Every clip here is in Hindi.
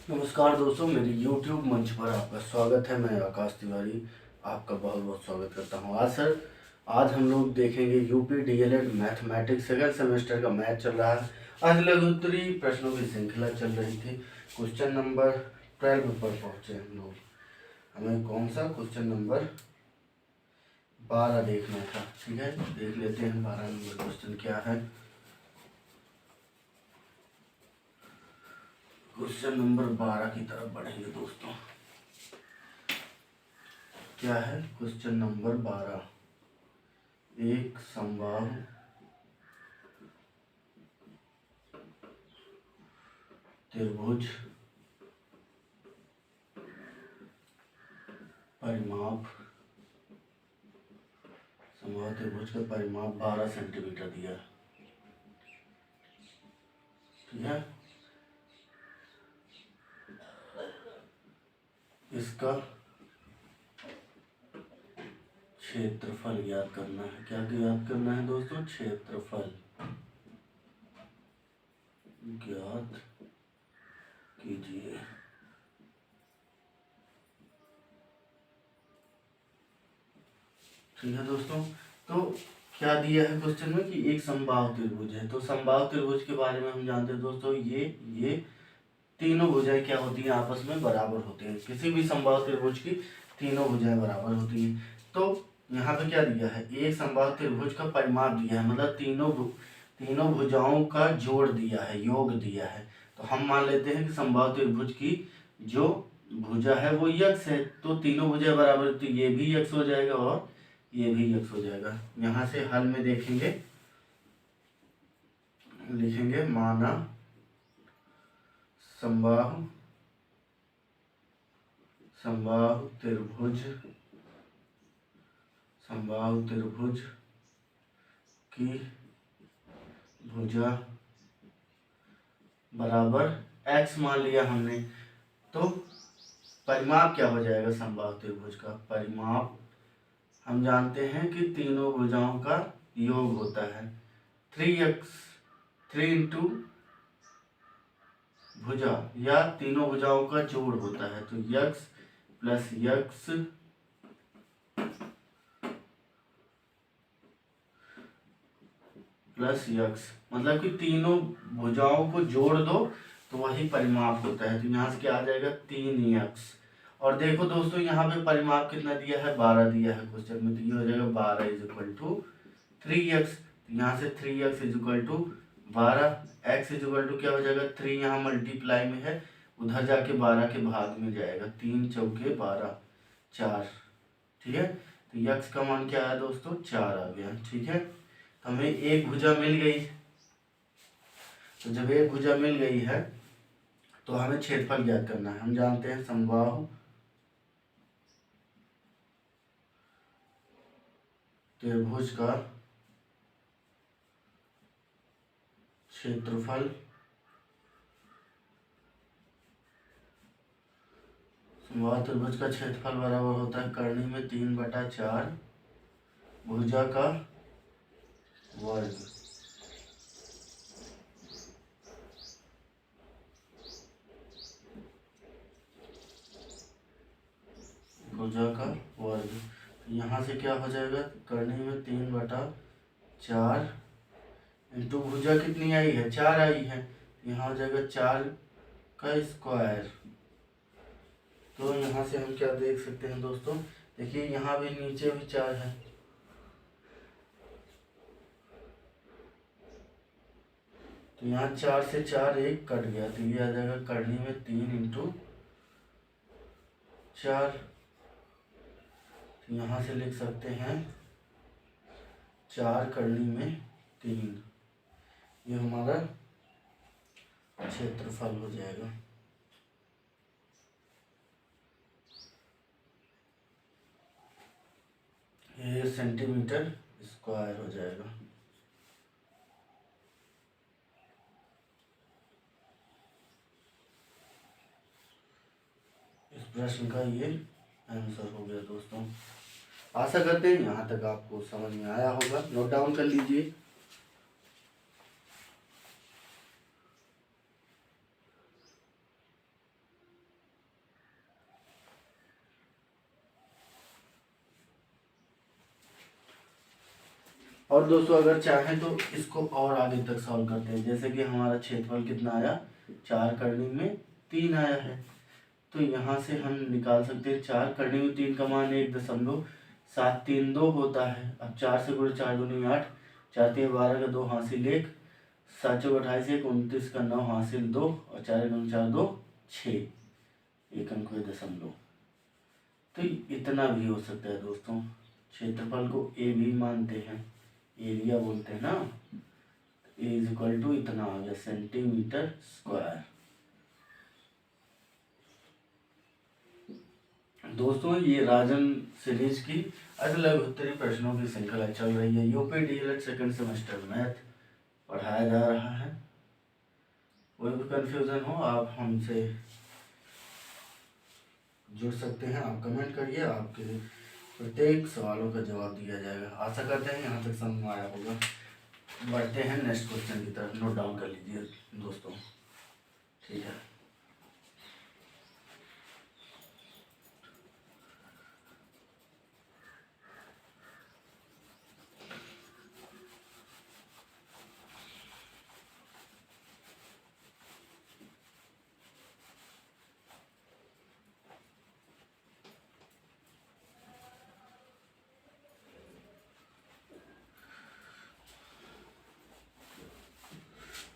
नमस्कार दोस्तों, मेरे YouTube मंच पर आपका स्वागत है। मैं आकाश तिवारी आपका बहुत बहुत स्वागत करता हूं। आज हम लोग देखेंगे UP DElEd mathematics second semester का मैथ चल रहा है। आज लघु उत्तरी प्रश्नों की श्रृंखला चल रही थी। क्वेश्चन नंबर 12 पर पहुंचे हम लोग। हमें कौन सा क्वेश्चन नंबर 12 देखना था। ठीक है, देख लेते हैं 12 नंबर क्वेश्चन क्या है। क्वेश्चन नंबर 12 की तरफ बढ़ेंगे दोस्तों। क्या है क्वेश्चन नंबर 12? एक समबाहु त्रिभुज परिमाप, समबाहु त्रिभुज का परिमाप 12 सेंटीमीटर दिया। ठीक है, इसका क्षेत्रफल ज्ञात करना है। क्या ज्ञात करना है दोस्तों? क्षेत्रफल ज्ञात कीजिए। ठीक है दोस्तों, तो क्या दिया है क्वेश्चन में कि एक समबाहु त्रिभुज है। तो समबाहु त्रिभुज के बारे में हम जानते हैं दोस्तों, ये तीनों भुजाएं क्या होती हैं? आपस में बराबर होती हैं। किसी भी समबाहु त्रिभुज की तीनों भुजाएं बराबर होती हैं। तो यहाँ पे क्या दिया है? एक समबाहु त्रिभुज का परिमाप दिया है, मतलब तीनों भुजाओं का जोड़ दिया है, योग दिया है। तो हम मान लेते हैं कि समबाहु त्रिभुज की जो भुजा है वो यक्स है। तो तीनों भुजाएं बराबर, तो ये भी यक्स हो जाएगा और ये भी यक्स हो जाएगा। यहाँ से हल में देखेंगे, लिखेंगे माना समबाहु त्रिभुज की भुजा बराबर x मान लिया हमने। तो परिमाप क्या हो जाएगा? समबाहु त्रिभुज का परिमाप हम जानते हैं कि तीनों भुजाओं का योग होता है। 3x, 3 इंटू भुजा या तीनों भुजाओं का जोड़ होता है। तो x plus x plus x, मतलब कि तीनों भुजाओं को जोड़ दो तो वही परिमाप होता है। तो यहाँ से क्या आ जाएगा? 3x। और देखो दोस्तों, यहाँ पे परिमाप कितना दिया है? 12 दिया है क्वेश्चन में। तो ये हो जाएगा 12 इज इक्वल टू 3x। यहाँ से 3x is equal to 12, x is equal to क्या हो जाएगा? 3 यहाँ मल्टीप्लाई में है, उधर जाके 12 के भाग में जाएगा। 3 चौके 12, 4। ठीक है, तो यक्स का मान क्या आया दोस्तों? 4 आ गया। ठीक है, तो हमें एक भुजा मिल गई। तो जब एक भुजा मिल गई है तो हमें क्षेत्रफल ज्ञात करना है। हम जानते हैं समबाहु त्रिभुज का क्षेत्रफल समबाहु त्रिभुज का क्षेत्रफल बराबर होता है करनी में 3/4 भुजा का वर्ग। भुजा का वर्ग, यहाँ से क्या हो जाएगा? करनी में 3/4 इंटू भुजा कितनी आई है? 4 आई है। यहाँ हो जाएगा 4 का स्क्वायर। तो यहाँ से हम क्या देख सकते हैं दोस्तों? देखिए यहाँ भी नीचे भी 4 है। तो यहाँ 4 से 4 एक कट गया, तो ये आ जाएगा करनी में 3 इंटू 4। तो यहाँ से लिख सकते हैं 4 करनी में 3। ये हमारा क्षेत्रफल हो जाएगा। ये सेंटीमीटर स्क्वायर हो जाएगा। इस प्रश्न का ये आंसर हो गया दोस्तों। आशा करते हैं यहाँ तक आपको समझ में आया होगा। नोट डाउन कर लीजिए। और दोस्तों अगर चाहें तो इसको और आगे तक सॉल्व करते हैं। जैसे कि हमारा क्षेत्रफल कितना आया, 4 करने में 3 आया है, तो यहाँ से हम निकाल सकते हैं 4 करने में 3 का मान 1.732 होता है। अब 4 से गुणे 4 दूनी 8, 4 3 12 का 2 हासिल 1, 7 चौक 28 1 29 का 9 हासिल 2 और 4 दूनी 4 2 6, 1 अंक हुए दशमलव। तो इतना भी हो सकता है दोस्तों। क्षेत्रफल को ए भी मानते हैं, एरिया बोलते हैं ना, ए इज इक्वल टू इतना आ गया सेंटीमीटर स्क्वायर। दोस्तों ये राजन सीरीज की अलग उत्तरी प्रश्नों की श्रृंखला चल रही है। UP DElEd second semester math पढ़ाया जा रहा है। कोई भी कंफ्यूजन हो आप हमसे जुड़ सकते हैं, आप कमेंट करिए, आपके प्रत्येक सवालों का जवाब दिया जाएगा। आशा करते हैं यहाँ तक समझ में आया होगा। बढ़ते हैं नेक्स्ट क्वेश्चन की तरफ, नोट डाउन कर लीजिए दोस्तों, ठीक है।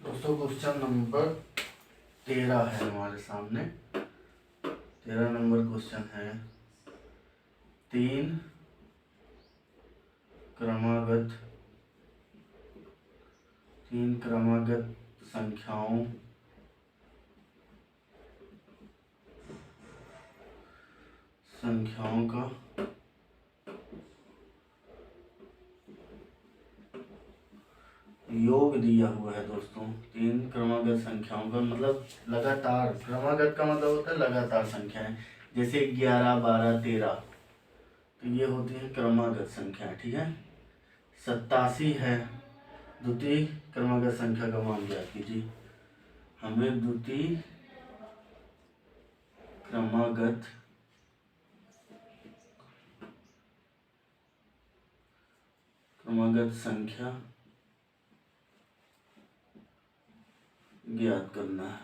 दोस्तों क्वेश्चन नंबर 13 है हमारे सामने। 13 नंबर क्वेश्चन है, 3 क्रमागत संख्याओं का योग दिया हुआ है दोस्तों। 3 क्रमागत संख्याओं का मतलब लगातार, क्रमागत का मतलब होता है लगातार संख्याएं, जैसे 11 12 13, तो ये होती है क्रमागत संख्या, ठीक है। 87 है द्वितीय क्रमागत संख्या का मान ज्ञात कीजिए। हमें द्वितीय क्रमागत संख्या ज्ञात करना है,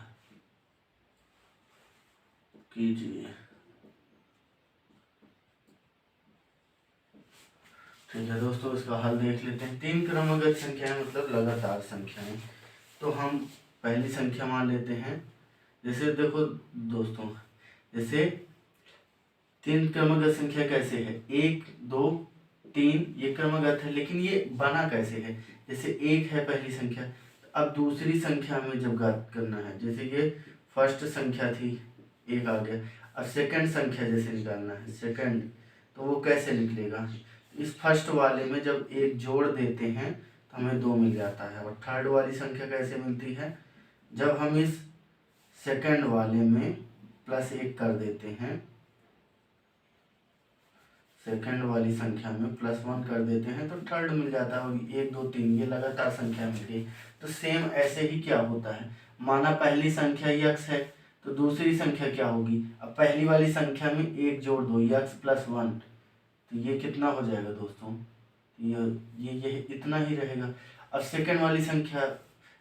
कीजिए। ठीक है दोस्तों, इसका हल देख लेते हैं। 3 क्रमागत संख्याएं मतलब लगातार संख्याएं। तो हम पहली संख्या मान लेते हैं। जैसे देखो दोस्तों, जैसे 3 क्रमागत संख्या कैसे है, 1 2 3, ये क्रमागत है, लेकिन ये बना कैसे है। जैसे 1 है पहली संख्या, अब दूसरी संख्या में जब ज्ञात करना है, जैसे ये फर्स्ट संख्या थी 1 आ गया, अब सेकंड संख्या जैसे निकालना है सेकंड, तो वो कैसे निकलेगा, इस फर्स्ट वाले में जब 1 जोड़ देते हैं तो हमें 2 मिल जाता है। और थर्ड वाली संख्या कैसे मिलती है, जब हम इस सेकंड वाले में +1 कर देते हैं, सेकंड वाली संख्या में +1 कर देते हैं तो थर्ड मिल जाता है। 1 2 3 ये लगातार संख्या मिल गई। तो सेम ऐसे ही क्या होता है, माना पहली संख्या यक्स है तो दूसरी संख्या क्या होगी, अब पहली वाली संख्या में 1 जोड़ दो, यक्स +1, तो ये कितना हो जाएगा दोस्तों, ये इतना ही रहेगा। अब सेकंड वाली संख्या,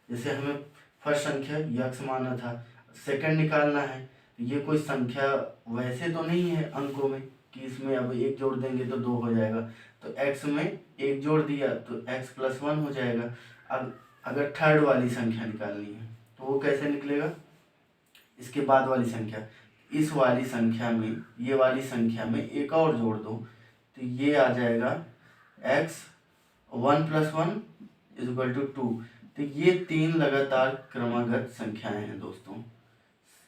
जैसे हमें फर्स्ट संख्या यक्स माना था, सेकंड निकालना है, तो ये कोई संख्या वैसे तो नहीं है अंकों में कि इसमें अब 1 जोड़ देंगे तो 2 हो जाएगा, तो x में 1 जोड़ दिया तो x +1 हो जाएगा। अब अगर थर्ड वाली संख्या निकालनी है तो वो कैसे निकलेगा, इसके बाद वाली संख्या, इस वाली संख्या में ये वाली संख्या में 1 और जोड़ दो तो ये आ जाएगा x 1 + 1 = 2। तो ये 3 लगातार क्रमागत संख्याएं हैं दोस्तों।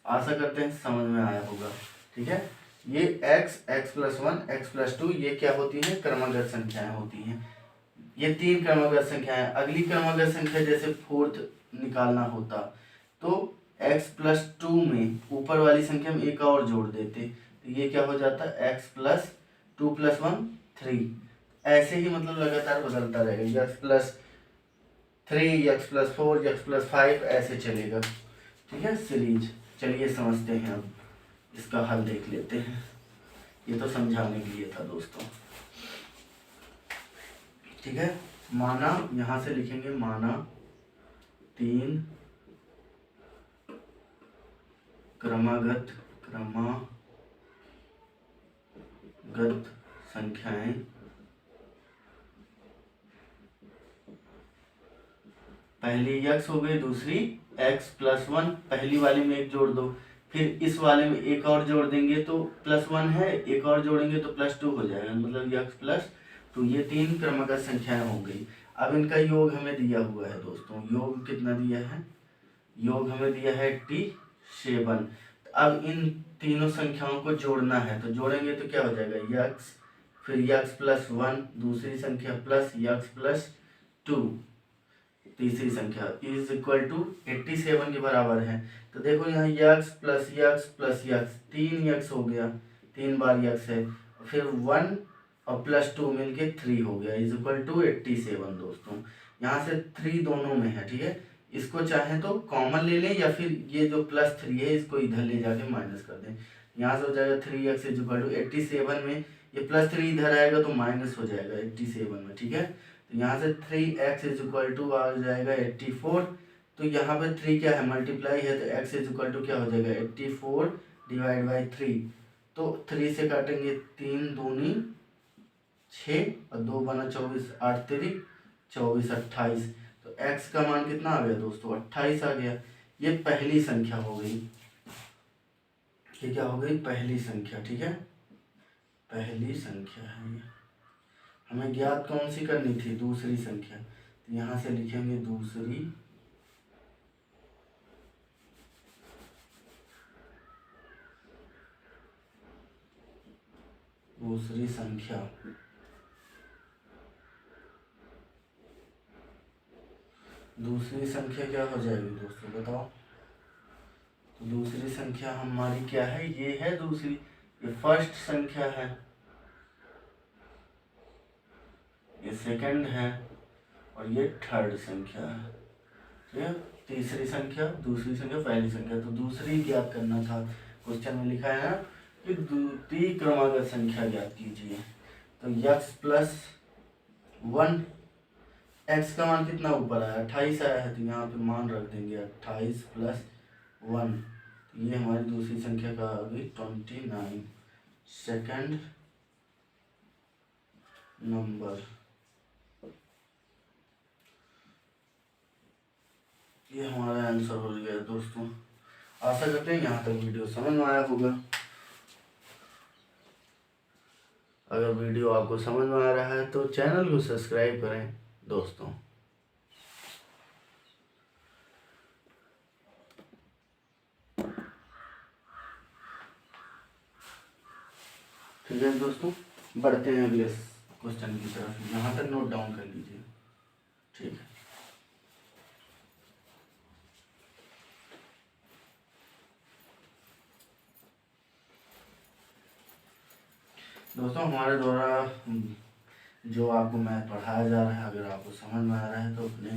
आशा करते हैं समझ में आया होगा, ठीक है। ये x +1 x +2 ये क्या होती हैं, क्रमागत संख्याएं होती हैं। ये 3 क्रमागत संख्याएं। अगली क्रमागत संख्या जैसे फोर्थ निकालना होता तो x +2 में ऊपर वाली संख्या में 1 और जोड़ देते तो ये क्या हो जाता, x +2 + 1 3। ऐसे ही मतलब लगातार बदलता रहेगा, x +3 x +4 x +5 ऐसे चलेगा, ठीक है सीरीज। चलिए समझते हैं, अब इसका हल देख लेते हैं। ये तो समझाने के लिए था दोस्तों, ठीक है। माना, यहां से लिखेंगे माना 3 क्रमागत संख्याएं पहली x हो गई, दूसरी x+1, पहली वाले में एक जोड़ दो, फिर इस वाले में एक और जोड़ देंगे तो +1 है, एक और जोड़ेंगे तो +2 हो जाएगा, मतलब x+2। ये 3 क्रमागत संख्याएं हो गई। अब इनका योग हमें दिया हुआ है दोस्तों, योग कितना दिया है, योग हमें दिया है 87। अब इन तीनों संख्याओं को जोड़ना है, तो जोड़ेंगे तो क्या हो जाएगा, x फिर x+1 दूसरी संख्या प्लस x+2 तीसरी संख्या इज इक्वल टू 87 के बराबर है। तो देखो यहाँ x प्लस x 3x हो गया, 3 बार x है, फिर 1 और +2 मिलके 3 हो गया, इज इक्वल टू 87 दोस्तों। यहाँ से 3 दोनों में है, ठीक है। इसको चाहे तो कॉमन ले लें या फिर ये जो +3 है इसको इधर ले जाके माइनस कर दें। यहाँ से हो जाएगा 3x इज इक्वल टू 87 में ये +3 इधर आएगा तो माइनस हो जाएगा 87 में, ठीक है। तो यहाँ से 3x इज इक्वल टू आ जाएगा 84। तो यहाँ पे 3 क्या है, मल्टीप्लाई है, तो x इज इक्वल टू क्या हो जाएगा 84 डिवाइड बाई 3। तो 3 से काटेंगे 3 दूनी 6 और 2 बना 24, 8 3 24 28। तो x का मान कितना आ गया दोस्तों, 28 आ गया। ये पहली संख्या हो गई, ये क्या हो गई, पहली संख्या, ठीक है, पहली संख्या है ये। हमें ज्ञात कौन सी करनी थी, दूसरी संख्या, तो यहाँ से लिखेंगे दूसरी संख्या। दूसरी संख्या क्या हो जाएगी दोस्तों बताओ, तो दूसरी संख्या हमारी क्या है, ये है दूसरी, ये फर्स्ट संख्या है, ये सेकंड है और ये थर्ड संख्या है, ठीक है। तीसरी संख्या, दूसरी संख्या, पहली संख्या, तो दूसरी ज्ञात करना था। क्वेश्चन में लिखा है ना कि द्वितीय क्रमागत संख्या ज्ञात कीजिए। तो x+1, x का मान कितना ऊपर आया, 28 आया है, तो यहाँ पे मान रख देंगे 28 + 1। तो ये हमारी दूसरी संख्या का आ गई 29, सेकंड नंबर। ये हमारा आंसर हो गया दोस्तों। आशा करते हैं यहाँ तक वीडियो समझ में आया होगा। अगर वीडियो आपको समझ में आ रहा है तो चैनल को सब्सक्राइब करें दोस्तों। ठीक है दोस्तों, बढ़ते हैं अगले क्वेश्चन की तरफ, यहाँ तक नोट डाउन कर लीजिए, ठीक है। दोस्तों हमारे द्वारा जो आपको मैथ पढ़ाया जा रहा है, अगर आपको समझ में आ रहा है तो अपने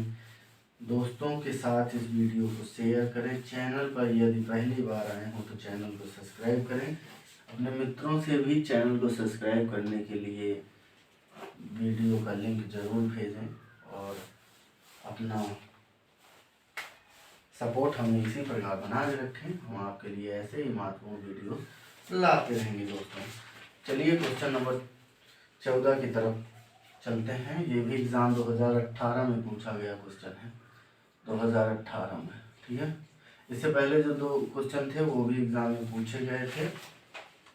दोस्तों के साथ इस वीडियो को शेयर करें। चैनल पर यदि पहली बार आए हो तो चैनल को सब्सक्राइब करें। अपने मित्रों से भी चैनल को सब्सक्राइब करने के लिए वीडियो का लिंक ज़रूर भेजें और अपना सपोर्ट हमें इसी प्रकार बनाए रखें। हम आपके लिए ऐसे ही महत्वपूर्ण वीडियो लाते रहेंगे दोस्तों। चलिए क्वेश्चन नंबर 14 की तरफ चलते हैं। ये भी एग्ज़ाम 2018 में पूछा गया क्वेश्चन है, 2018 में, ठीक है। इससे पहले जो 2 क्वेश्चन थे वो भी एग्ज़ाम में पूछे गए थे,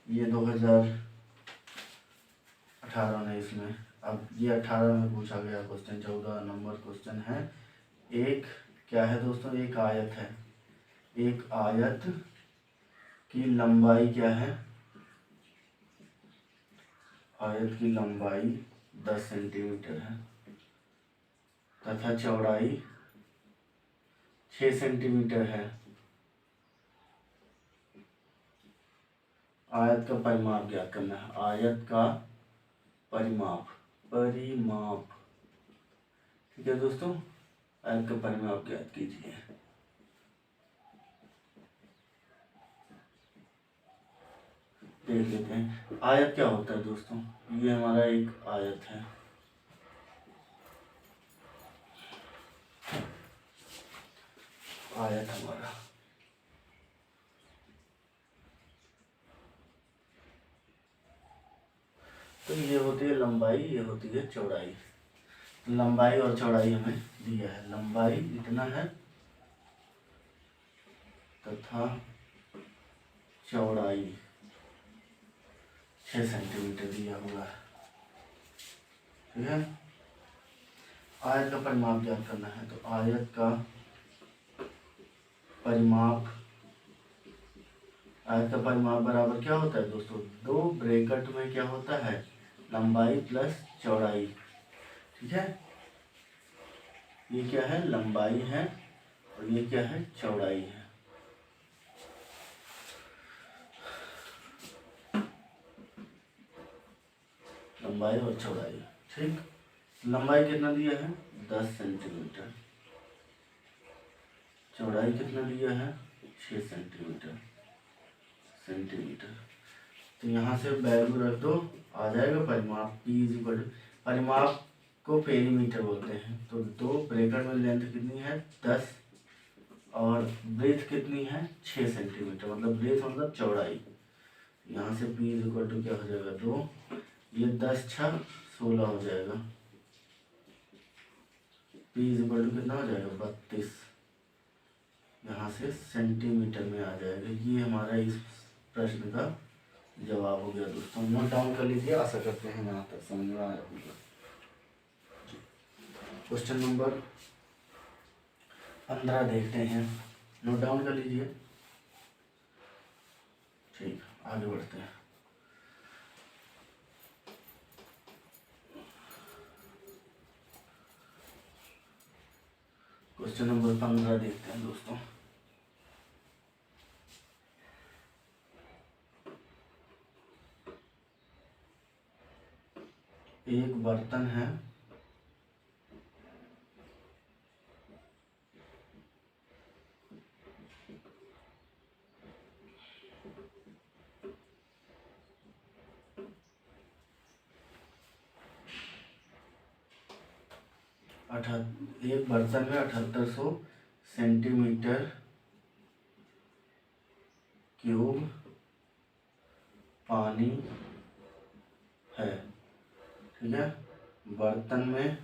ये 2018-19 में। अब ये 18 में पूछा गया क्वेश्चन 14 नंबर क्वेश्चन है। एक क्या है दोस्तों, एक आयत है, एक आयत की लंबाई क्या है, आयत की लंबाई 10 सेंटीमीटर है तथा चौड़ाई 6 सेंटीमीटर है। आयत का परिमाप ज्ञात करना है, आयत का परिमाप, ठीक है दोस्तों, आयत का परिमाप ज्ञात कीजिए। देख लेते हैं आयत क्या होता है दोस्तों। ये हमारा एक आयत है, आयत हमारा। तो ये होती है लंबाई, ये होती है चौड़ाई। लंबाई और चौड़ाई हमें दिया है, लंबाई इतना है तथा चौड़ाई 6 सेंटीमीटर दिया हुआ है। ठीक है, आयत का परिमाप ज्ञात करना है। तो आयत का परिमाप, आयत का परिमाप बराबर क्या होता है दोस्तों, दो ब्रैकेट में क्या होता है, लंबाई प्लस चौड़ाई। ठीक है, ये क्या है, लंबाई है और ये क्या है, चौड़ाई है। लंबाई और चौड़ाई। ठीक, लंबाई कितना दिया है, 10 सेंटीमीटर। चौड़ाई कितना दिया है, 6 सेंटीमीटर। तो यहाँ से वैल्यू रख दो, आ जाएगा परिमाप। P इज इक्वल टू, परिमाप को पेरीमीटर बोलते हैं। तो दो ब्रैकेट में लेंथ कितनी है, 10 और ब्रेथ कितनी है, 6 सेंटीमीटर। मतलब ब्रेथ मतलब चौड़ाई। यहाँ से P इज इक्वल टू क्या हो जाएगा, 2, ये 10 6 16 हो जाएगा। P इज इक्वल टू कितना हो जाएगा, 32। यहाँ से सेंटीमीटर में आ जाएगा। ये हमारा इस प्रश्न का जवाब हो गया दोस्तों। नोट डाउन कर लीजिए, आशा करते हैं यहाँ तक समझ में आया होगा। क्वेश्चन नंबर 15 देखते हैं, नोट डाउन कर लीजिए। ठीक, आगे बढ़ते हैं। क्वेश्चन नंबर 15 देखते हैं दोस्तों। एक बर्तन है, एक बर्तन में 7800 सेंटीमीटर क्यूब पानी है। ठीक है, बर्तन में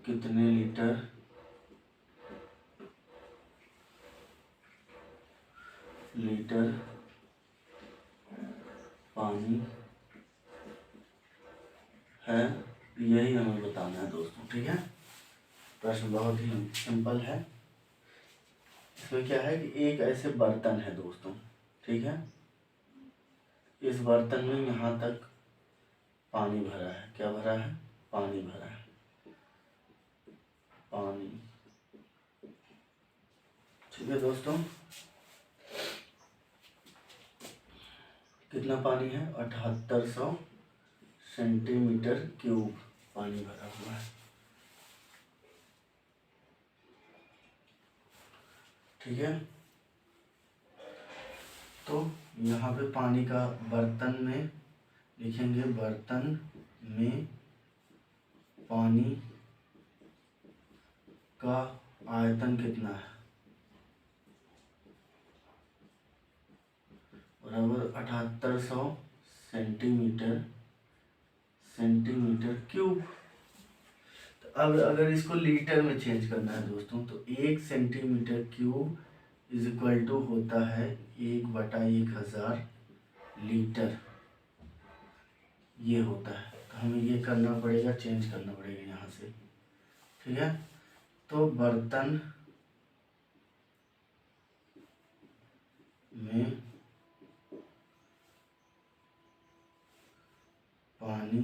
कितने लीटर पानी है, यही हमें बताना है दोस्तों। ठीक है, प्रश्न बहुत ही सिंपल है। इसमें क्या है कि एक ऐसे बर्तन है दोस्तों। ठीक है, इस बर्तन में यहाँ तक पानी भरा है। क्या भरा है, पानी भरा है, पानी। ठीक है दोस्तों, कितना पानी है, 7800 सेंटीमीटर क्यूब पानी भरा हुआ है। ठीक है, तो यहाँ पे पानी का बर्तन में लिखेंगे, बर्तन में पानी का आयतन कितना है, बराबर 7800 सेंटीमीटर क्यूब। तो अब अगर इसको लीटर में चेंज करना है दोस्तों, तो 1 centimetre cube is equal to होता है 1/1000 लीटर। ये होता है, तो हमें ये करना पड़ेगा, चेंज करना पड़ेगा यहाँ से। ठीक है, तो बर्तन में पानी,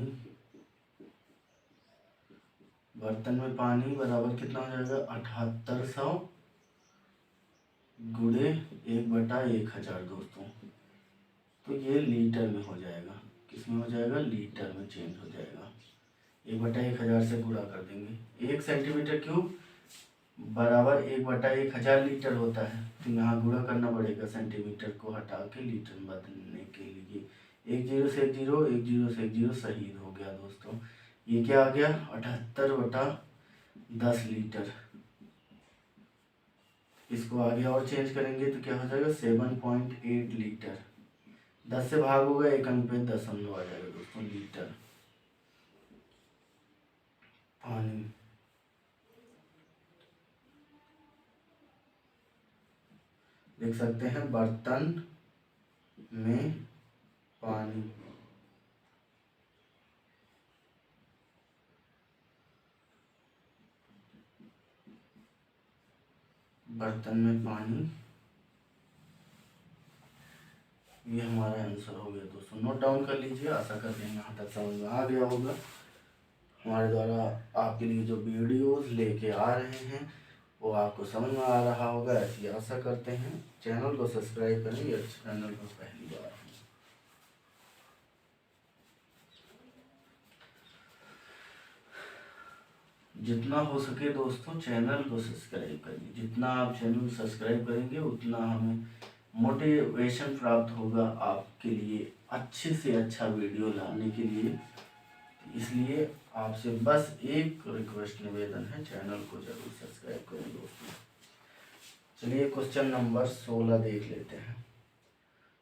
बर्तन में पानी बराबर कितना हो जाएगा, 7800 गुणे 1/1000 दोस्तों। तो ये लीटर में हो जाएगा, किस में हो जाएगा, लीटर में चेंज हो जाएगा। 1/1000 से गुणा कर देंगे। 1 सेंटीमीटर क्यूब बराबर 1/1000 लीटर होता है। तो यहाँ गुणा करना पड़ेगा, सेंटीमीटर को हटा के लीटर में बदलने के लिए। 1 0 से 1 0, 1 0 से 1 0 शहीद हो गया दोस्तों। ये क्या आ गया 78/10 लीटर। इसको आगे और चेंज करेंगे तो क्या हो जाएगा 7.8 लीटर। 10 से भाग होगा, एक अंक पे दशमलव आ जाएगा दोस्तों, लीटर पानी। देख सकते हैं बर्तन में पानी, बर्तन में पानी, ये हमारा आंसर हो गया दोस्तों। नोट डाउन कर लीजिए, आशा करते हैं यहाँ तक समझ में आ गया होगा। हमारे द्वारा आपके लिए जो वीडियोस लेके आ रहे हैं वो आपको समझ में आ रहा होगा, ऐसी आशा करते हैं। चैनल को सब्सक्राइब करें, ये चैनल पर पहली बार है। जितना हो सके दोस्तों चैनल को सब्सक्राइब करिए। जितना आप चैनल को सब्सक्राइब करेंगे उतना हमें मोटिवेशन प्राप्त होगा आपके लिए अच्छे से अच्छा वीडियो लाने के लिए। इसलिए आपसे बस एक रिक्वेस्ट निवेदन है, चैनल को जरूर सब्सक्राइब करें दोस्तों। चलिए क्वेश्चन नंबर 16 देख लेते हैं।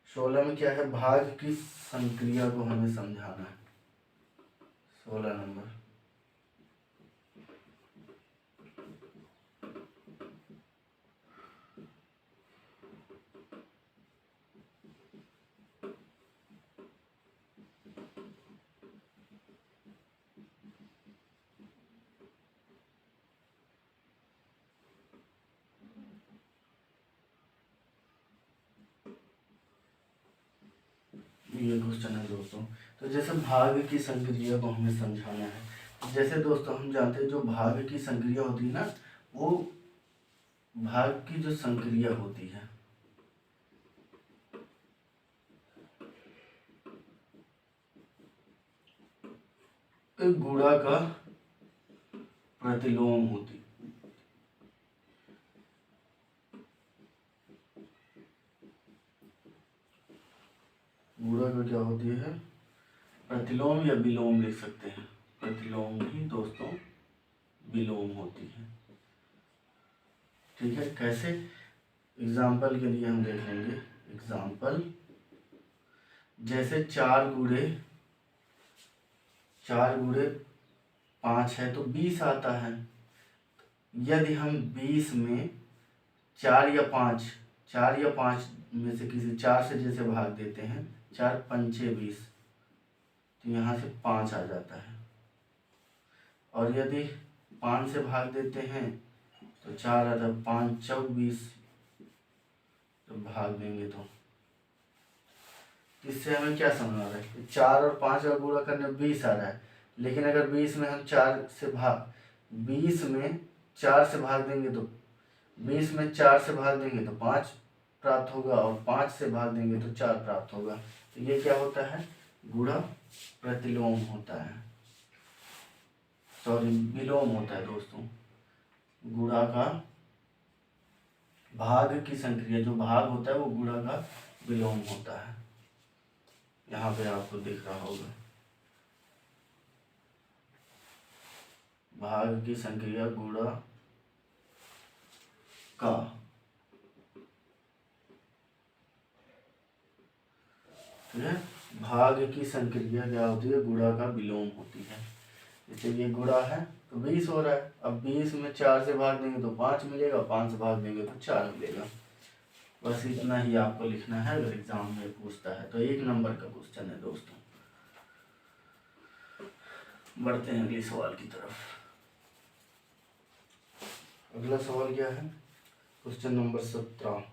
16 में क्या है, भाग की संक्रिया को हमें समझाना है। 16 नंबर, ये क्वेश्चन है दोस्तों। तो जैसे भाग की संक्रिया को हमें समझाना है। जैसे दोस्तों हम जानते हैं जो भाग की संक्रिया होती है ना, वो भाग की जो संक्रिया होती है एक गुणा का प्रतिलोम होती है। गुणा का क्या होती है, प्रतिलोम या विलोम लिख सकते हैं। प्रतिलोम ही दोस्तों विलोम होती है। ठीक है, कैसे, एग्जाम्पल के लिए हम देख लेंगे। एग्जाम्पल, जैसे 4 गुणे 5 है तो 20 आता है। यदि हम 20 में 4 या 5 में से किसी 4 से जैसे भाग देते हैं, 4 पंचे 20, तो यहाँ से 5 आ जाता है। और यदि 5 से भाग देते हैं तो 4 आता है, 5 चौक 20, तो भाग देंगे तो इससे हमें क्या समझ आ रहा है, 4 और 5 का गुणा करने 20 आ रहा है। लेकिन अगर 20 में हम 4 से भाग 20 में 4 से भाग देंगे तो 20 में 4 से भाग देंगे तो 5 प्राप्त होगा, और 5 से भाग देंगे तो 4 प्राप्त होगा। तो ये क्या होता है, गुणा प्रतिलोम होता है, सॉरी विलोम होता है दोस्तों। गुणा का भाग की संक्रिया, जो भाग होता है वो गुणा का विलोम होता है। यहाँ पे आपको दिख रहा होगा, भाग की संक्रिया गुणा का, ठीक है। भाग की संक्रिया क्या होती है, गुणा का विलोम होती है। जैसे ये गुणा है तो 20 हो रहा है, अब 20 में 4 से भाग देंगे तो 5 मिलेगा, 5 से भाग देंगे तो 4 मिलेगा। बस इतना ही आपको लिखना है, अगर एग्जाम में पूछता है तो 1 नंबर का क्वेश्चन है दोस्तों। बढ़ते हैं अगले सवाल की तरफ। अगला सवाल क्या है, क्वेश्चन नंबर 17,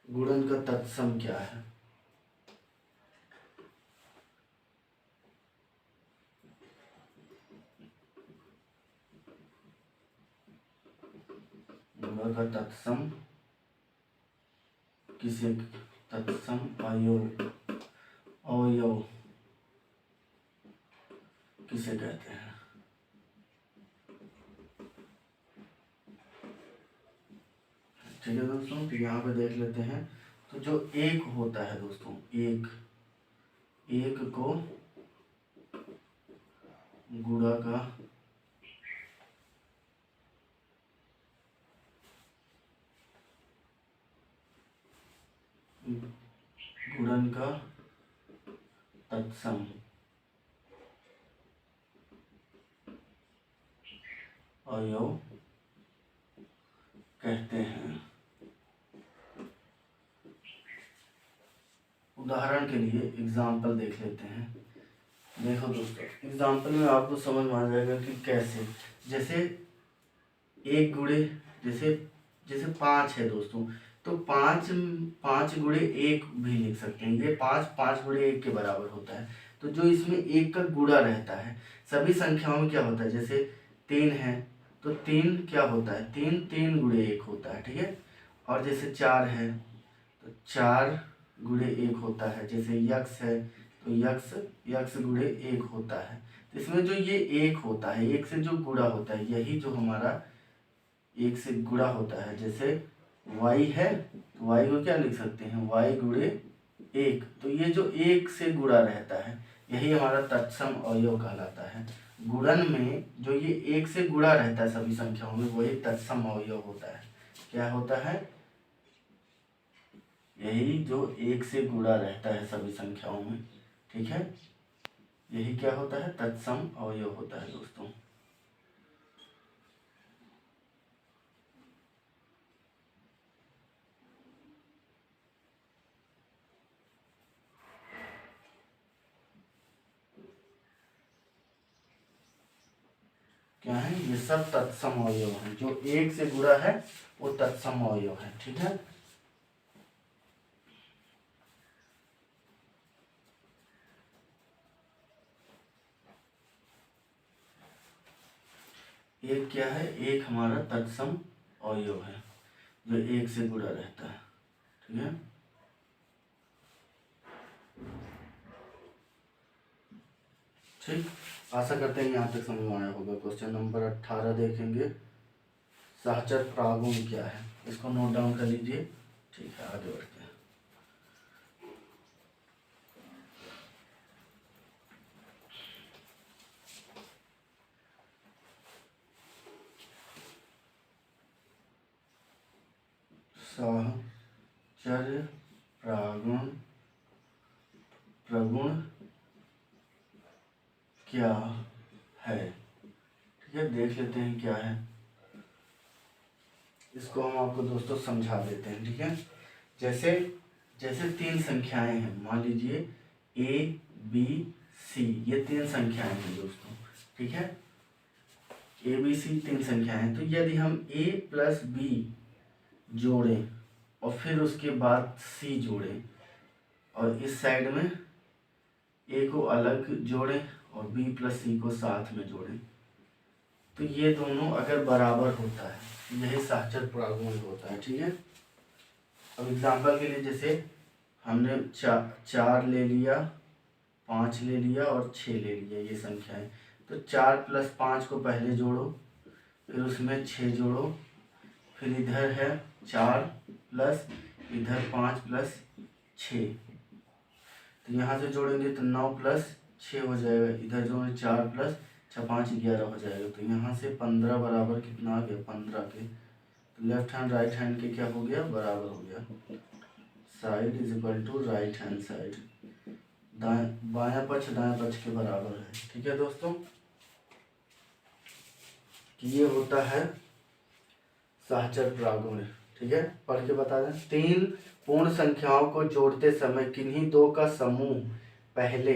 गुणन का तत्सम क्या है। गुणा का तत्सम किसे, तत्सम अवयव किसे कहते हैं। ठीक है दोस्तों, तो यहाँ पे देख लेते हैं। तो जो एक होता है दोस्तों, एक को गुणा का गुणन का तत्सम अवयव कहते हैं। उदाहरण के लिए एग्जाम्पल देख लेते हैं। देखो दोस्तों, एग्जाम्पल में आपको समझ में आ जाएगा कि कैसे। जैसे एक गुणे जैसे जैसे 5 है दोस्तों, तो 5 गुणे 1 भी लिख सकते हैं। ये 5 गुणे 1 के बराबर होता है। तो जो इसमें 1 का गुणा रहता है, सभी संख्याओं में क्या होता है, जैसे 3 है तो 3 क्या होता है, 3 गुणे 1 होता है, ठीक है। और जैसे 4 है तो 4 गुणे 1 होता है। जैसे यक्स है तो यक्स गुणे 1 होता है। तो इसमें जो ये 1 होता है, 1 से जो गुणा होता है, यही जो हमारा 1 से गुणा होता है। जैसे y है तो y को क्या लिख सकते हैं, y गुणे 1। तो ये जो 1 से गुणा रहता है, यही हमारा तत्सम अवयव कहलाता है। गुणन में जो ये 1 से गुणा रहता है सभी संख्याओं में, वही तत्सम अवयव होता है। क्या होता है, यही जो 1 से गुणा रहता है सभी संख्याओं में, ठीक है, यही क्या होता है, तत्सम अवयव होता है दोस्तों। क्या है, ये सब तत्सम अवयव है। जो 1 से गुणा है वो तत्सम अवयव है, ठीक है। एक क्या है, एक हमारा तत्सम अवयव है जो 1 से गुणा रहता है, ठीक है। ठीक, आशा करते हैं यहाँ तक समझ में आया होगा। क्वेश्चन नंबर 18 देखेंगे, सहचर प्रागुण क्या है, इसको नोट डाउन कर लीजिए। ठीक है, आगे बढ़ते हैं। सहचर्य प्रगुण क्या है, ठीक है, देख लेते हैं क्या है। इसको हम आपको दोस्तों समझा देते हैं, ठीक है। जैसे जैसे 3 संख्याएं हैं, मान लीजिए a b c, ये 3 संख्याएं हैं दोस्तों, ठीक है। a b c 3 संख्याएं हैं। तो यदि हम a प्लस b जोड़ें और फिर उसके बाद c जोड़ें और इस साइड में a को अलग जोड़ें और b प्लस c को साथ में जोड़ें, तो ये दोनों अगर बराबर होता है, यही सहचर प्रागुण होता है, ठीक है। अब एग्जाम्पल के लिए जैसे हमने 4 ले लिया, 5 ले लिया और 6 ले लिया, ये संख्याएं। तो 4 प्लस 5 को पहले जोड़ो, फिर उसमें 6 जोड़ो, फिर इधर है 4 प्लस इधर 5 प्लस 6, तो यहाँ से जोड़ेंगे तो 9 प्लस 6 हो जाएगा। इधर जोड़ें 4 प्लस 6 5 11 हो जाएगा। तो यहाँ से 15 बराबर कितना आ गया, 15 के। तो लेफ्ट हैंड राइट हैंड के क्या हो गया, बराबर हो गया। Side is equal to right hand side, बायां पक्ष दाएं पक्ष के बराबर है, ठीक है दोस्तों। ये होता है सहचर प्रागुण, ठीक है। पढ़ के बता दें। 3 पूर्ण संख्याओं को जोड़ते समय किन्हीं 2 का समूह पहले,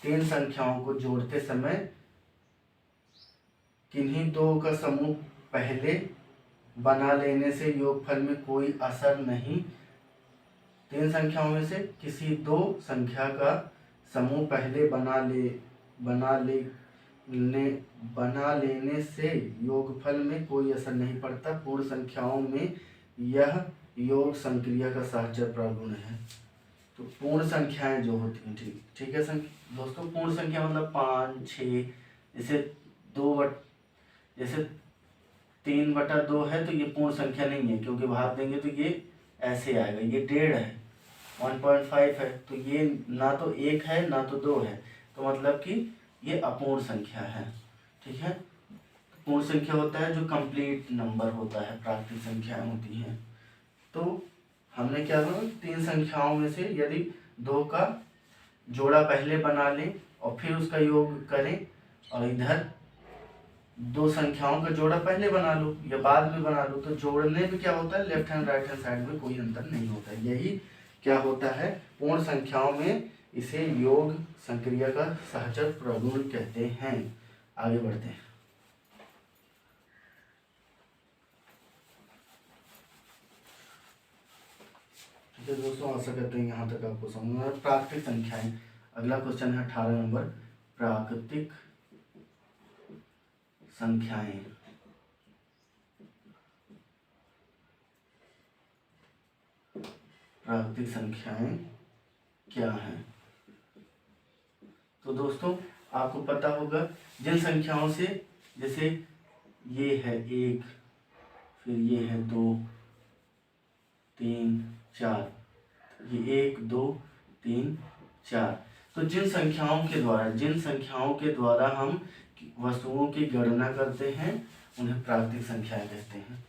3 संख्याओं को जोड़ते समय किन्हीं 2 का समूह पहले बना लेने से योगफल में कोई असर नहीं। 3 संख्याओं में से किसी 2 संख्या का समूह पहले बना लेने से योगफल में कोई असर नहीं पड़ता। पूर्ण संख्याओं में यह योग संक्रिया का सहचर प्रागुण है। तो पूर्ण संख्याएं जो होती हैं, ठीक है दोस्तों। पूर्ण संख्या मतलब 5 6, जैसे 3/2 है तो ये पूर्ण संख्या नहीं है, क्योंकि भाग देंगे तो ये ऐसे आएगा। ये 1.5 है, 1.5 है, तो ये ना तो 1 है ना तो 2 है, तो मतलब कि ये अपूर्ण संख्या है। ठीक है, पूर्ण संख्या होता है जो कंप्लीट नंबर होता है, प्राकृतिक संख्याएं होती हैं। तो हमने क्या कहा, 3 संख्याओं में से यदि 2 का जोड़ा पहले बना लें और फिर उसका योग करें, और इधर 2 संख्याओं का जोड़ा पहले बना लो या बाद में बना लो, तो जोड़ने में क्या होता है, left hand right hand side में कोई अंतर नहीं होता है। यही क्या होता है, पूर्ण संख्याओं में इसे योग संक्रिया का सहचर प्रगुण कहते हैं। आगे बढ़ते हैं। ठीक है दोस्तों, आशा करते हैं यहाँ तक आपको समझ में आया। प्राकृतिक संख्याएं, अगला क्वेश्चन है 18 नंबर, प्राकृतिक संख्याएं। प्राकृतिक संख्याएं क्या हैं? तो दोस्तों आपको पता होगा, जिन संख्याओं से, जैसे ये है 1, फिर ये है 2, 3, 4, ये 1, 2, 3, 4, तो जिन संख्याओं के द्वारा हम वस्तुओं की गणना करते हैं उन्हें प्राकृतिक संख्याएं कहते हैं।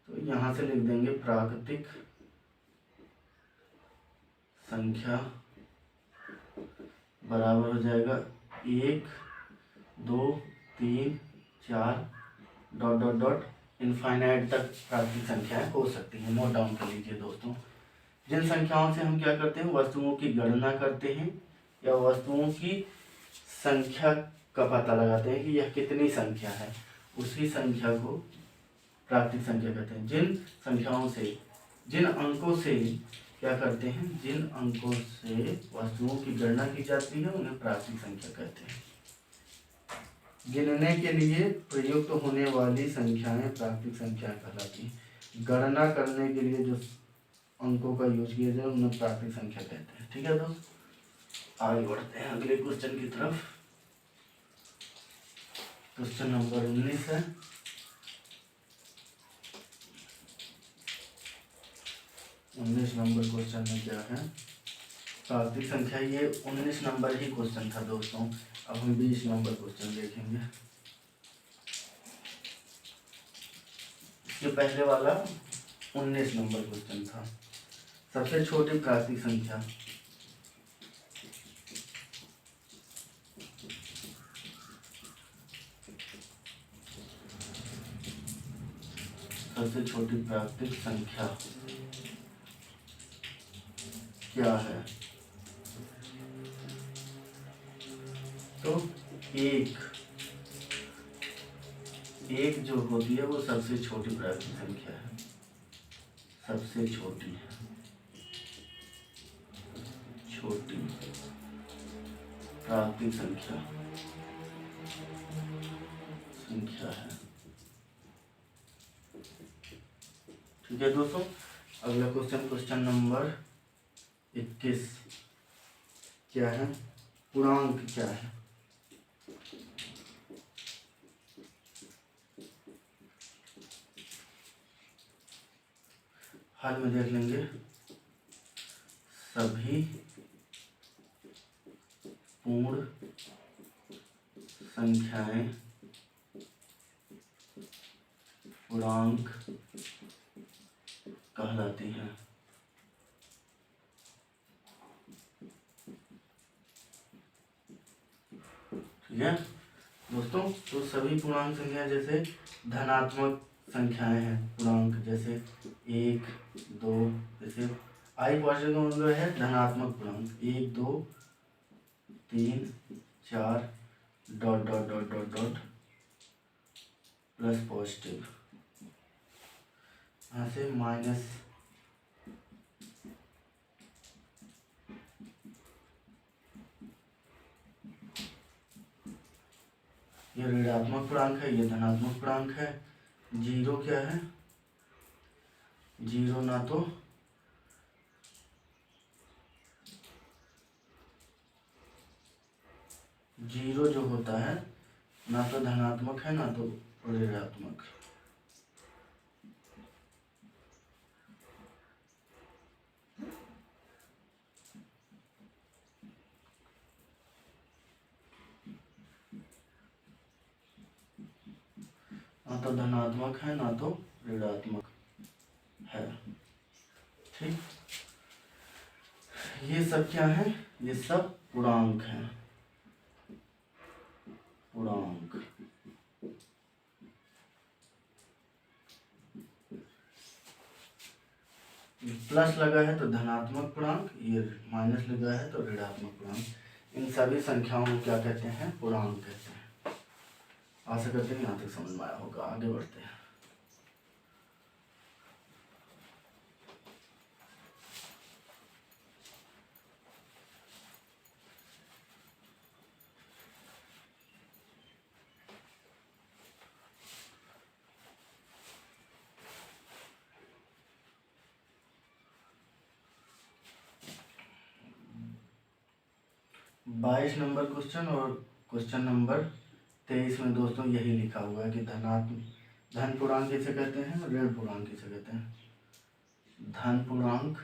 तो यहाँ से लिख देंगे प्राकृतिक संख्या बराबर हो जाएगा 1, 2, 3, 4 डॉट डॉट डॉट इनफाइनाइट तक प्राकृतिक संख्याएं हो सकती हैं। नोट डाउन कर लीजिए दोस्तों। जिन संख्याओं से हम क्या करते हैं, वस्तुओं की गणना करते हैं या वस्तुओं की संख्या का पता लगाते हैं कि यह कितनी संख्या है, उसी संख्या को प्राकृतिक संख्या कहते हैं। जिन संख्याओं से, जिन अंकों से क्या करते हैं, जिन अंकों से वस्तुओं की गणना की जाती है उन्हें प्राकृतिक संख्या कहते हैं। गिनने के लिए प्रयुक्त होने वाली संख्याएं प्राकृतिक संख्याएं कहलाती हैं। गणना करने के लिए जो अंकों का यूज किया जाए उन्हें प्राकृतिक संख्या कहते हैं। ठीक है दोस्त, आगे बढ़ते हैं अगले क्वेश्चन की तरफ। क्वेश्चन नंबर 19 है। उन्नीस नंबर क्वेश्चन में क्या है, प्राकृतिक संख्या। ये 19 नंबर ही क्वेश्चन था दोस्तों। अब हम 20 नंबर क्वेश्चन देखेंगे। इसके पहले वाला 19 नंबर क्वेश्चन था। सबसे छोटी प्राकृतिक संख्या, सबसे छोटी प्राकृतिक संख्या क्या है? तो एक जो होती है वो सबसे छोटी प्राकृतिक संख्या है। सबसे छोटी प्राकृतिक संख्या है। ठीक है दोस्तों, अगला क्वेश्चन नंबर 21 क्या है, पूर्णांक क्या है? हाल में देख लेंगे। सभी पूर्ण संख्याएं पूर्णांक कहलाती हैं। ठीक है दोस्तों, तो सभी पूर्णांक संख्याएं, जैसे धनात्मक संख्याएं हैं पूर्णांक, जैसे 1, 2, जैसे आई पॉजिटिव का मतलब है धनात्मक पूर्णांक, 1, 2, 3, 4 dot dot dot dot dot plus positive, यहाँ से माइनस, ये ऋणात्मक पूर्णांक है, ये धनात्मक पूर्णांक है। जीरो क्या है, जीरो ना तो जीरो जो होता है ना तो धनात्मक है ना तो ऋणात्मक। ना तो धनात्मक है ना तो ऋणात्मक है। ठीक, ये सब क्या है, ये सब पूर्णांक हैं, पूर्णांक। प्लस लगा है तो धनात्मक पूर्णांक, ये माइनस लगा है तो ऋणात्मक पूर्णांक। इन सभी संख्याओं को क्या कहते हैं, पूर्णांक कहते हैं। आशा करते हैं यहाँ तक समझ में आया होगा। आगे बढ़ते हैं। बाईस नंबर क्वेश्चन और क्वेश्चन नंबर 23 में दोस्तों यही लिखा हुआ है कि धन पूर्णांक किसे कहते हैं, ऋण पूर्णांक किसे कहते हैं। धन पूर्णांक,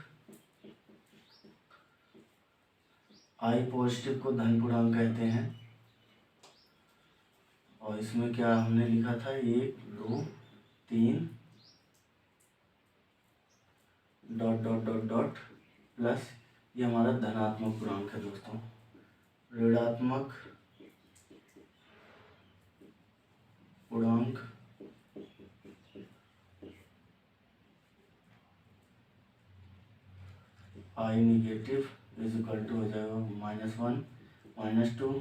आई पॉजिटिव को धन पूर्णांक कहते हैं। और इसमें क्या हमने लिखा था, 1 2 3 dot dot dot dot plus, ये हमारा धनात्मक पूर्णांक है दोस्तों। ऋणात्मक पूर्णांक आई निगेटिव इज इक्वल टू हो जाएगा -1 -2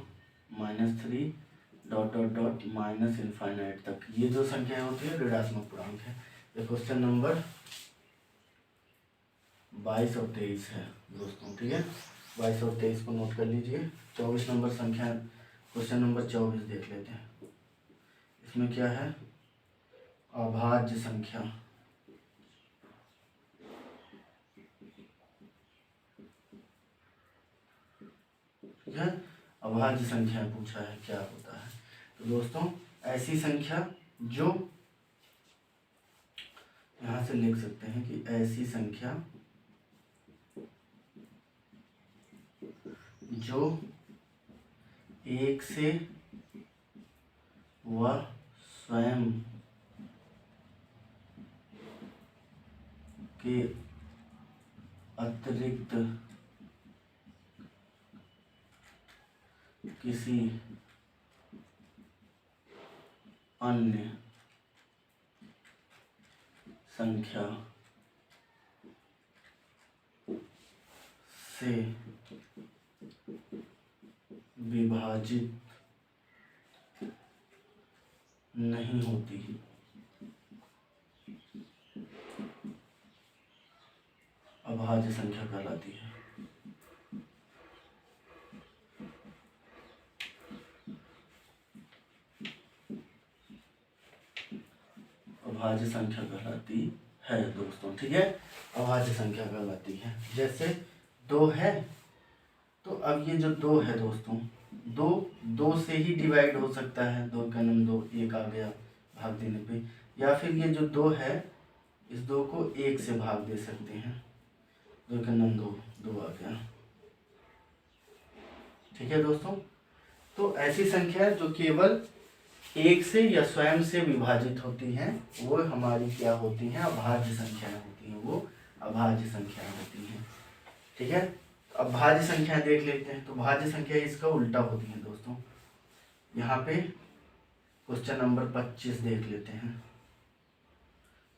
-3 dot dot dot minus infinite तक। ये जो संख्याएं होती है ऋणात्मक पूर्णांक है। ये क्वेश्चन नंबर 22 और 23 है दोस्तों। ठीक है, 22 और 23 को नोट कर लीजिए। 24 नंबर संख्या, क्वेश्चन नंबर 24 देख लेते हैं। इसमें क्या है, अभाज्य संख्या। ठीक है, अभाज्य संख्या पूछा है, क्या होता है। तो दोस्तों ऐसी संख्या जो, यहां से लिख सकते हैं कि ऐसी संख्या जो एक से व स्वयं के अतिरिक्त किसी अन्य संख्या से विभाजित नहीं होती, अभाज्य संख्या कहलाती है। अभाज्य संख्या कहलाती है दोस्तों। ठीक है, अभाज्य संख्या कहलाती है। जैसे 2 है, तो अब ये जो 2 है दोस्तों, 2 से ही डिवाइड हो सकता है। 2 का नम 2, 1 आ गया भाग देने पे। या फिर ये जो 2 है, इस 2 को 1 से भाग दे सकते हैं। 2 का नम 2, 2 आ गया। ठीक है दोस्तों, तो ऐसी संख्या जो केवल 1 से या स्वयं से विभाजित होती हैं, वो हमारी क्या होती हैं, अभाज्य संख्याएं होती हैं। वो अभाज्य संख्याएं होती हैं। ठीक है, अब भाज्य संख्याएं देख लेते हैं। तो भाज्य संख्या इसका उल्टा होती है दोस्तों। यहाँ पे क्वेश्चन नंबर 25 देख लेते हैं।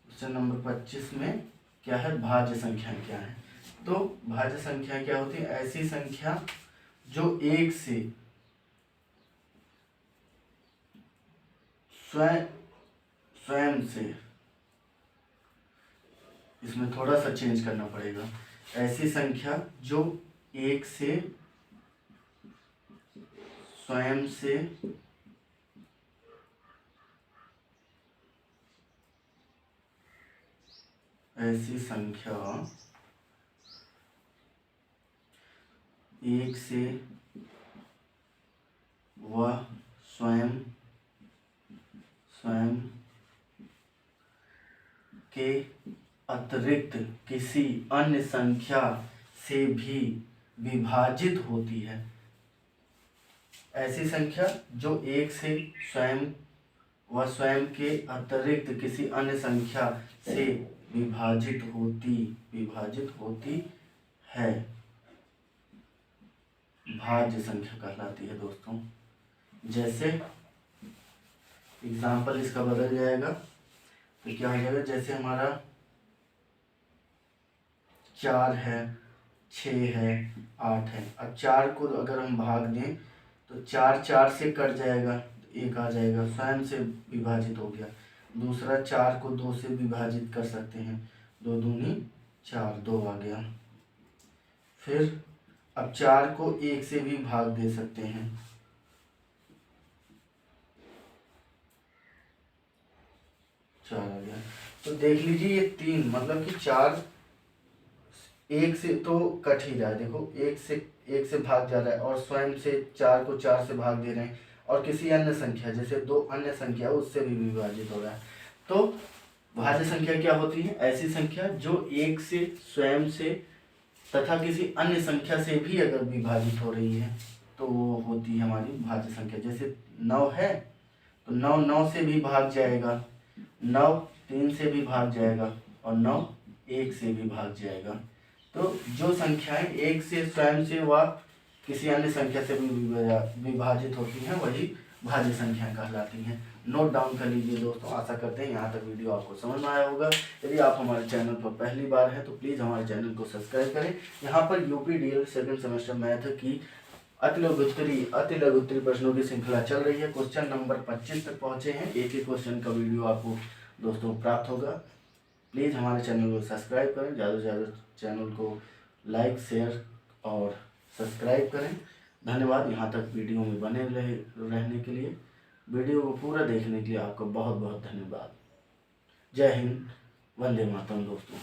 क्वेश्चन नंबर 25 में क्या है, भाज्य संख्या क्या है। तो भाज्य संख्या क्या होती है, ऐसी संख्या जो 1 से स्वयं से, इसमें थोड़ा सा चेंज करना पड़ेगा। ऐसी संख्या जो 1 से स्वयं से ऐसी संख्या 1 से वह स्वयं के अतिरिक्त किसी अन्य संख्या से भी विभाजित होती है। ऐसी संख्या जो 1 से स्वयं वह स्वयं के अतिरिक्त किसी अन्य संख्या से विभाजित होती है, भाज्य संख्या कहलाती है दोस्तों। जैसे एग्जाम्पल इसका बदल जाएगा तो क्या हो जाएगा, जैसे हमारा 4 है, 6 है, 8 है। अब 4 को अगर हम भाग दें तो 4 4 से कट जाएगा, 1 आ जाएगा, स्वयं से विभाजित हो गया। दूसरा 4 को 2 से विभाजित कर सकते हैं, 2 दूनी 4, 2 आ गया। फिर अब 4 को 1 से भी भाग दे सकते हैं, 4 आ गया। तो देख लीजिए ये 3 मतलब कि 4 1 से तो कट ही रहा है, देखो 1 से भाग जा रहा है और स्वयं से 4 को 4 से भाग दे रहे हैं, और किसी अन्य संख्या जैसे 2 अन्य संख्या उससे भी विभाजित हो रहा है। तो भाज्य संख्या क्या होती है, ऐसी संख्या जो 1 से, स्वयं से तथा किसी अन्य संख्या से भी अगर विभाजित हो रही है तो वो होती है हमारी भाज्य संख्या। जैसे 9 है तो 9 9 से भी भाग जाएगा, 9 3 से भी भाग जाएगा, और 9 1 से भी भाग जाएगा। तो जो संख्याएं 1 से, स्वयं से व किसी अन्य संख्या से भी विभाजित होती हैं वही भाज्य संख्याएं कहलाती हैं। नोट डाउन कर लीजिए दोस्तों। आशा करते हैं यहाँ तक वीडियो आपको समझ में आया होगा। यदि आप हमारे चैनल पर पहली बार हैं तो प्लीज़ हमारे चैनल को सब्सक्राइब करें। यहाँ पर UP DElEd second semester math की अति लघु उत्तरी प्रश्नों की श्रृंखला चल रही है। क्वेश्चन नंबर 25 तक पहुँचे हैं। एक ही क्वेश्चन का वीडियो आपको दोस्तों प्राप्त होगा। प्लीज़ हमारे चैनल को सब्सक्राइब करें, ज़्यादा से ज़्यादा चैनल को लाइक, शेयर और सब्सक्राइब करें। धन्यवाद यहाँ तक वीडियो में बने रहने के लिए। वीडियो को पूरा देखने के लिए आपका बहुत बहुत धन्यवाद। जय हिंद, वंदे मातरम दोस्तों।